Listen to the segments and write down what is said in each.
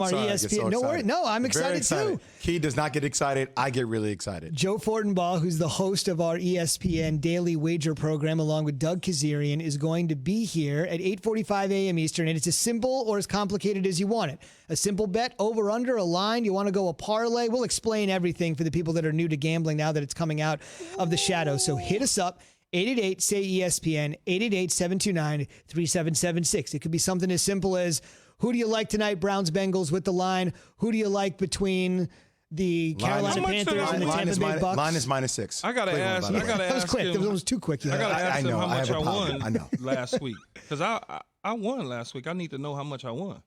Our Sorry, I ESPN. get so No worries. excited. No, I'm Very excited too. Key does not get excited. I get really excited. Joe Fortenbaugh, who's the host of our ESPN Daily Wager program, along with Doug Kazarian, is going to be here at 8:45 a.m. Eastern, and it's as simple or as complicated as you want it. A simple bet, over, under, a line. You want to go a parlay? We'll explain everything for the people that are new to gambling now that it's coming out of the shadows. So hit us up. 888-SAY-ESPN, 888-729-3776. It could be something as simple as, who do you like tonight, Browns-Bengals with the line? Who do you like between the Carolina Panthers and the Tampa Bay Bucks? Line is -6. I gotta ask. That was quick. That was too quick. I gotta ask him how much I won I know. last week, because I won last week. I need to know how much I won.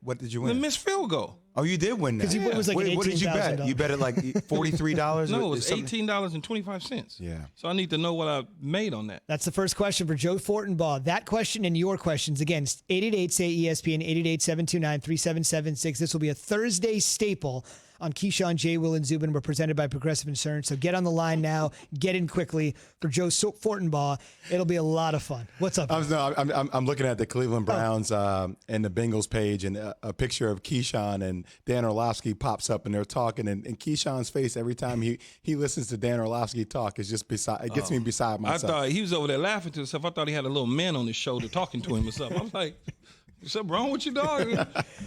What did you The win? missed field goal. Oh, you did win that. Because it was like What did you bet? You bet at like $43? No, it was $18.25. Yeah. So I need to know what I made on that. That's the first question for Joe Fortenbaugh. That question and your questions, again, 888-SAY-ESPN, 888-729-3776. This will be a Thursday staple on Keyshawn, J. Will, and Zubin. We're presented by Progressive Insurance. So get on the line now. Get in quickly for Joe Fortenbaugh. It'll be a lot of fun. What's up? I'm looking at the Cleveland Browns and the Bengals page, and a picture of Keyshawn and Dan Orlovsky pops up, and they're talking. And Keyshawn's face every time he listens to Dan Orlovsky talk is just it gets me beside myself. I thought he was over there laughing to himself. I thought he had a little man on his shoulder talking to him or something. I was like, something wrong with you, dog?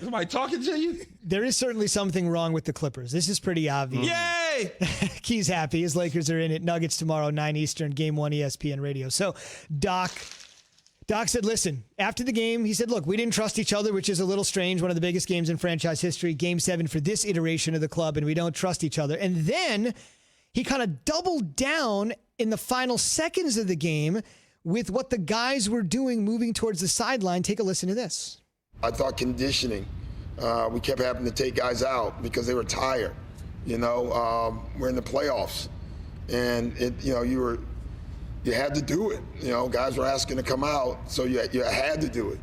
Somebody talking to you? There is certainly something wrong with the Clippers. This is pretty obvious. Yay! Key's happy. His Lakers are in it. Nuggets tomorrow, 9 Eastern, Game 1, ESPN Radio. So, Doc said, listen, after the game, he said, look, we didn't trust each other, which is a little strange. One of the biggest games in franchise history, Game 7 for this iteration of the club, and we don't trust each other. And then he kind of doubled down in the final seconds of the game with what the guys were doing moving towards the sideline. Take a listen to this. I thought conditioning, we kept having to take guys out because they were tired. We're in the playoffs, and you had to do it. Guys were asking to come out, so you had to do it.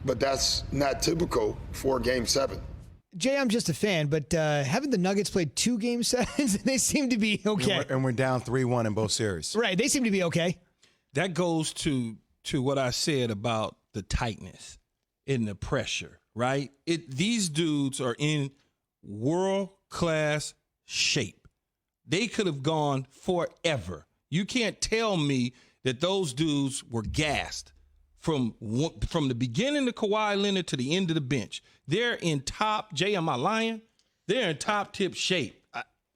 But that's not typical for Game 7. Jay, I'm just a fan, but haven't the Nuggets played 2 Game 7s? They seem to be okay. And we're down 3-1 in both series. Right, they seem to be okay. That goes to what I said about the tightness and the pressure, right? These dudes are in world-class shape. They could have gone forever. You can't tell me that those dudes were gassed from the beginning of Kawhi Leonard to the end of the bench. They're in top, Jay, am I lying? They're in top-tip shape.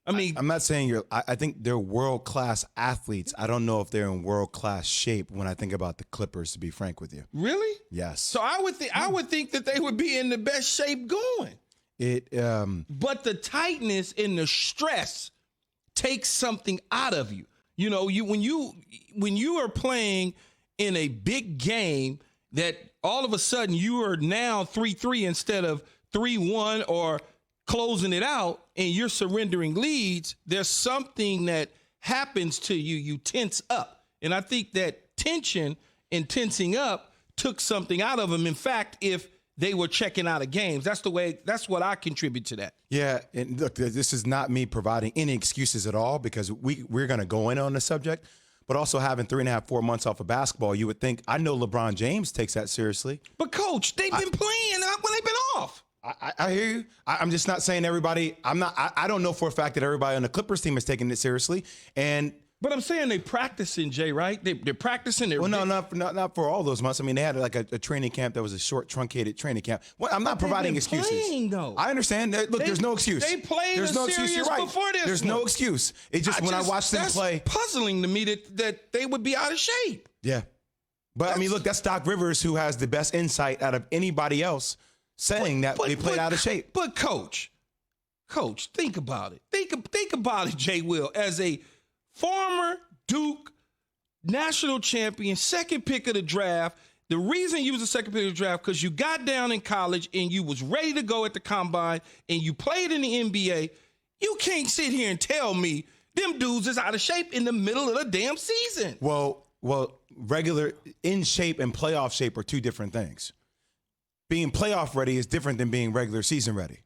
I mean, I'm not saying I think they're world-class athletes. I don't know if they're in world-class shape when I think about the Clippers, to be frank with you. Really? Yes. So I would think that they would be in the best shape going. But the tightness and the stress takes something out of you. When you are playing in a big game that all of a sudden you are now 3-3 instead of 3-1 or closing it out, and you're surrendering leads, there's something that happens to you. You tense up. And I think that tension and tensing up took something out of them. In fact, if they were checking out of games, that's what I contribute to that. Yeah, and look, this is not me providing any excuses at all, because we're going to go in on the subject, but also having 3.5, 4 months off of basketball, you would think, I know LeBron James takes that seriously. But Coach, they've been playing when they've been off. I hear you. I'm just not saying everybody. I don't know for a fact that everybody on the Clippers team is taking it seriously. But I'm saying they practicing, Jay, right? They're practicing. Well, no, not for all those months. I mean, they had like a training camp that was a short, truncated training camp. Well, I'm not providing excuses. Playing, though. I understand. Look, there's no excuse. They played there's no series excuse. You're right. before this. There's no excuse. It's just when I watch them play, that's puzzling to me that they would be out of shape. Yeah, but I mean, look, that's Doc Rivers, who has the best insight out of anybody else, saying that they played out of shape. But Coach, think about it. Think about it, Jay Will, as a former Duke national champion, second pick of the draft. The reason you was the second pick of the draft because you got down in college and you was ready to go at the combine and you played in the NBA. You can't sit here and tell me them dudes is out of shape in the middle of the damn season. Well, regular in shape and playoff shape are two different things. Being playoff ready is different than being regular season ready,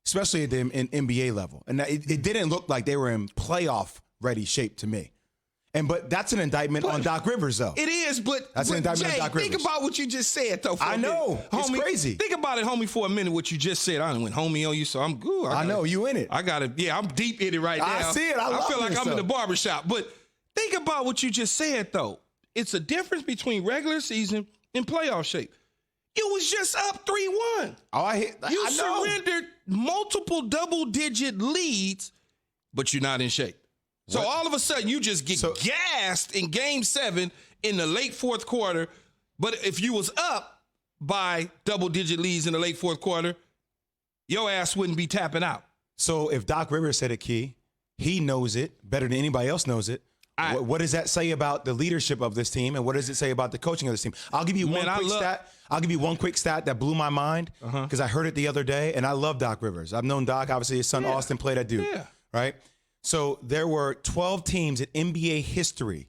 especially at the NBA level. And it didn't look like they were in playoff ready shape to me. But that's an indictment on Doc Rivers, though. It is, but that's an indictment Jay, on Doc Rivers. Think about what you just said, though. I know. It's crazy. Think about it, homie, for a minute, what you just said. I went homie on you, so I'm good. I know. You in it. I got it. Yeah, I'm deep in it right now. I see it. I feel like this I'm in the barbershop. But think about what you just said, though. It's a difference between regular season and playoff shape. You was just up 3-1. You surrendered multiple double-digit leads, but you're not in shape. So all of a sudden, you just get gassed in Game 7 in the late fourth quarter. But if you was up by double-digit leads in the late fourth quarter, your ass wouldn't be tapping out. So if Doc Rivers said it, Key, he knows it better than anybody else knows it. What does that say about the leadership of this team, and what does it say about the coaching of this team? I'll give you one quick stat. I'll give you one quick stat that blew my mind because I heard it the other day, and I love Doc Rivers. I've known Doc. Obviously, his son Austin played at Duke, right? So there were 12 teams in NBA history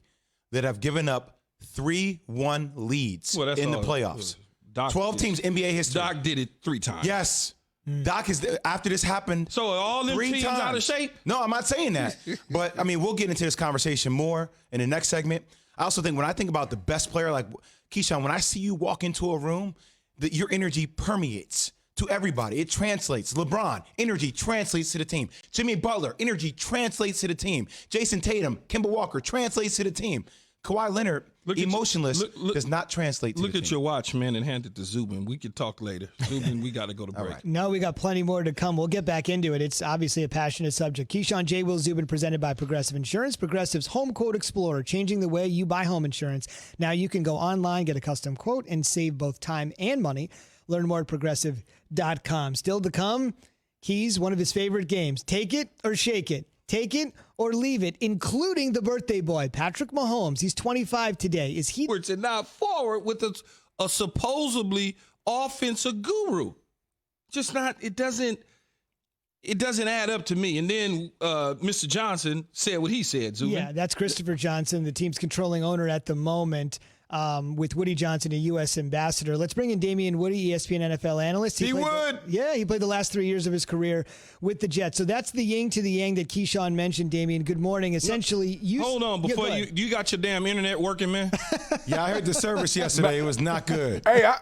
that have given up 3-1 leads in the playoffs. 12 teams NBA history. Doc did it 3 times. Yes. Doc is after this happened. So are all them teams out of shape? No, I'm not saying that. But I mean, we'll get into this conversation more in the next segment. I also think when I think about the best player, like Keyshawn, when I see you walk into a room, your energy permeates to everybody. It translates. LeBron, energy translates to the team. Jimmy Butler, energy translates to the team. Jason Tatum, Kemba Walker, translates to the team. Kawhi Leonard, emotionless, does not translate to the team. Look at your watch, man, and hand it to Zubin. We can talk later. Zubin, we got to go to break. Right. No, we got plenty more to come. We'll get back into it. It's obviously a passionate subject. Keyshawn, J. Will, Zubin, presented by Progressive Insurance. Progressive's Home Quote Explorer, changing the way you buy home insurance. Now you can go online, get a custom quote, and save both time and money. Learn more at Progressive.com. Still to come, Keys, one of his favorite games. Take it or shake it. Take it or leave it, including the birthday boy, Patrick Mahomes. He's 25 today. Is he? And now forward with a supposedly offensive guru. Just not, it doesn't add up to me. And then Mr. Johnson said what he said, Zubin. Yeah, that's Christopher Johnson, the team's controlling owner at the moment. With Woody Johnson, a U.S. ambassador. Let's bring in Damian Woody, ESPN NFL analyst. He would. He played the last 3 years of his career with the Jets. So that's the yin to the yang that Keyshawn mentioned, Damian. Good morning. Essentially, hold on. Before you got your damn internet working, man? Yeah, I heard the service yesterday. It was not good. Hey,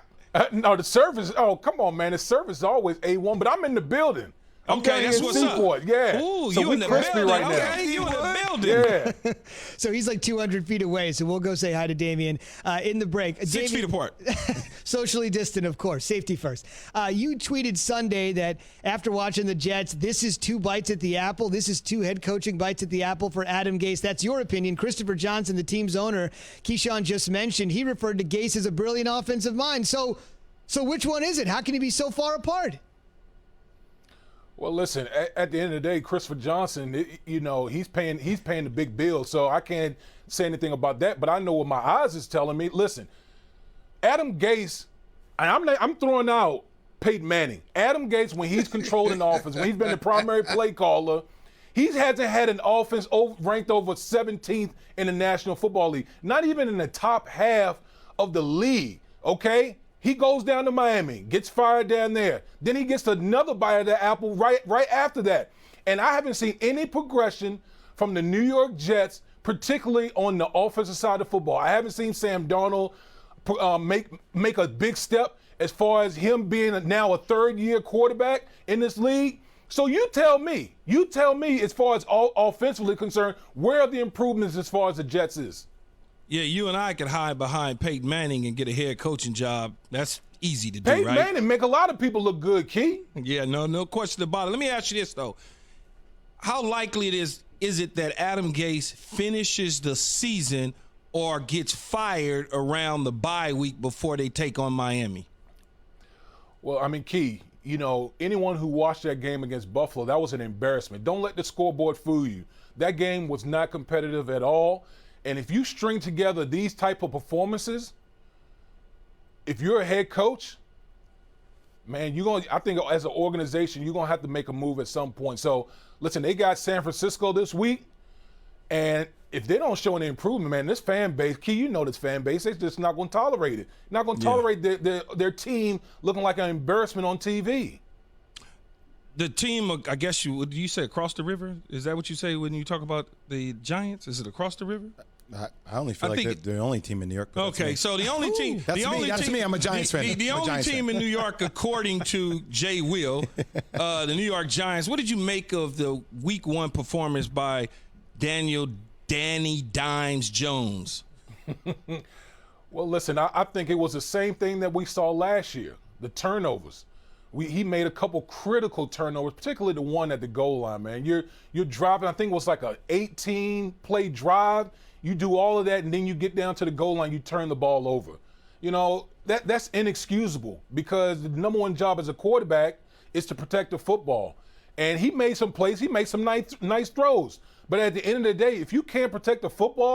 no, the service. Oh, come on, man. The service is always A1, but I'm in the building. Okay, that's what's Seaport. up. Yeah. Ooh, so you in the building right okay, now. You in the building. Yeah. So he's like 200 feet away, so we'll go say hi to Damian in the break. 6 feet apart. Socially distant, of course. Safety first. You tweeted Sunday that after watching the Jets, this is 2 bites at the apple. This is 2 head coaching bites at the apple for Adam Gase. That's your opinion. Christopher Johnson, the team's owner, Keyshawn just mentioned, he referred to Gase as a brilliant offensive mind. So which one is it? How can he be so far apart? Well, listen. At the end of the day, Christopher Johnson, he's paying the big bill, so I can't say anything about that. But I know what my eyes is telling me. Listen, Adam Gase, and I'm throwing out Peyton Manning. Adam Gase, when he's controlling the offense, when he's been the primary play caller, he hasn't had an offense ranked over 17th in the National Football League, not even in the top half of the league. Okay. He goes down to Miami, gets fired down there. Then he gets another bite of the apple right after that. And I haven't seen any progression from the New York Jets, particularly on the offensive side of football. I haven't seen Sam Darnold make a big step as far as him being now a third-year quarterback in this league. So you tell me, as far as offensively concerned, where are the improvements as far as the Jets is? Yeah, you and I could hide behind Peyton Manning and get a head coaching job. That's easy to do, Peyton right? Manning make a lot of people look good, Key. Yeah, no question about it. Let me ask you this, though. How likely is it that Adam Gase finishes the season or gets fired around the bye week before they take on Miami? Well, I mean, Key, anyone who watched that game against Buffalo, that was an embarrassment. Don't let the scoreboard fool you. That game was not competitive at all. And if you string together these type of performances, if you're a head coach, man, I think as an organization, you're going to have to make a move at some point. So, listen, they got San Francisco this week, and if they don't show any improvement, man, this fan base, Key, this fan base, they're just not going to tolerate it. Not going to tolerate their team looking like an embarrassment on TV. The team, I guess you say across the river? Is that what you say when you talk about the Giants? Is it across the river? I only feel like they're the only team in New York. Okay, so the only team. That's me. I'm a Giants fan. The only team in New York, according to Jay Will, the New York Giants. What did you make of the Week 1 performance by Danny Dimes Jones? Well, listen, I think it was the same thing that we saw last year, the turnovers. He made a couple critical turnovers, particularly the one at the goal line, man. You're driving, I think it was like a 18-play drive. You do all of that, and then you get down to the goal line, you turn the ball over. You know, that's inexcusable because the number one job as a quarterback is to protect the football. And he made some plays. He made some nice throws. But at the end of the day, if you can't protect the football